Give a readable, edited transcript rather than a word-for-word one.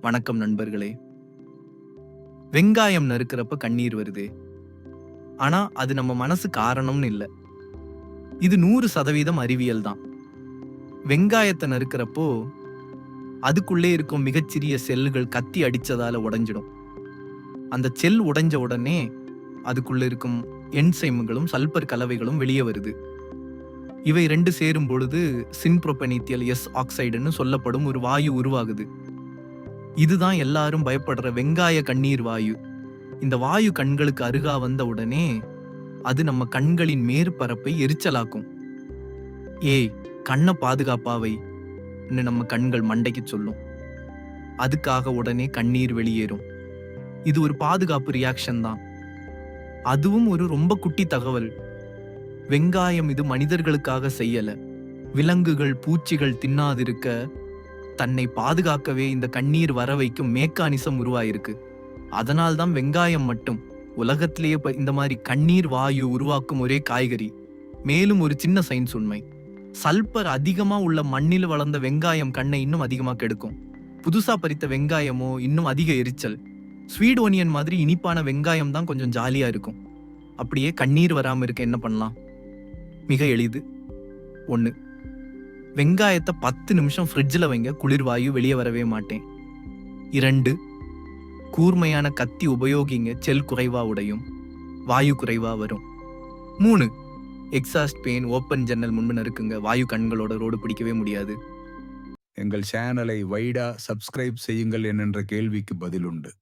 வணக்கம் நண்பர்களே. வெங்காயம் நறுக்கிறப்ப கண்ணீர் வருது. ஆனா அது நம்ம மனசு காரணம்னு இல்ல. இது 100% அறிவியல் தான். வெங்காயத்தை நறுக்கிறப்போ அதுக்குள்ளே இருக்கும் மிகச்சிறிய செல்லுகள் கத்தி அடிச்சதால உடைஞ்சிடும். அந்த செல் உடைஞ்ச உடனே அதுக்குள்ள இருக்கும் என்சைம்களும் சல்பர் கலவைகளும் வெளியே வருது. இவை 2 சேரும் பொழுது சின்ப்ரோபெனித்தியல் எஸ் ஆக்சைடுன்னு சொல்லப்படும் ஒரு வாயு உருவாகுது. இதுதான் எல்லாரும் பயப்படுற வெங்காய கண்ணீர் வாயு. இந்த வாயு கண்களுக்கு அருகா வந்த உடனே அது நம்ம கண்களின் மேற்பரப்பை எரிச்சலாக்கும். ஏய், கண்ணை பாதுகாப்பாவைன்னு நம்ம கண்கள் மண்டைக்கு சொல்லும். அதுக்காக உடனே கண்ணீர் வெளியேறும். இது ஒரு பாதுகாப்பு ரியாக்ஷன் தான். அதுவும் ஒரு ரொம்ப குட்டி தகவல். வெங்காயம் இது மனிதர்களுக்காக செய்யல. விலங்குகள், பூச்சிகள் தின்னாதிருக்க தன்னை பாதுகாக்கவே இந்த கண்ணீர் வர வைக்கும் மேக்கானிசம் உருவாயிருக்கு. அதனால்தான் வெங்காயம் மட்டும் உலகத்திலேயே இந்த மாதிரி கண்ணீர் வாயு உருவாக்கும் ஒரே காய்கறி. மேலும் ஒரு சின்ன சயின்ஸ் உண்மை. சல்பர் அதிகமா உள்ள மண்ணில் வளர்ந்த வெங்காயம் கண்ணை இன்னும் அதிகமா கெடுக்கும். புதுசா பறித்த வெங்காயமோ இன்னும் அதிக எரிச்சல். ஸ்வீட் ஓனியன் மாதிரி இனிப்பான வெங்காயம் தான் கொஞ்சம் ஜாலியா இருக்கும். அப்படியே கண்ணீர் வராம இருக்க என்ன பண்ணலாம்? மிக எளிது. 1, வெங்காயத்தை 10 நிமிஷம் ஃப்ரிட்ஜில் வைங்க, குளிர்வாயு வெளியே வரவே மாட்டேன். 2, கூர்மையான கத்தி உபயோகிங்க, செல் குறைவா உடையும், வாயு குறைவா வரும். 3, எக்ஸாஸ்ட் பெயின் ஓப்பன் ஜன்னல் முன்பு நறுக்குங்க, வாயு கண்களோட ரோடு பிடிக்கவே முடியாது. எங்கள் சேனலை வைடா சப்ஸ்கிரைப் செய்யுங்கள் என்ற கேள்விக்கு பதிலுண்டு.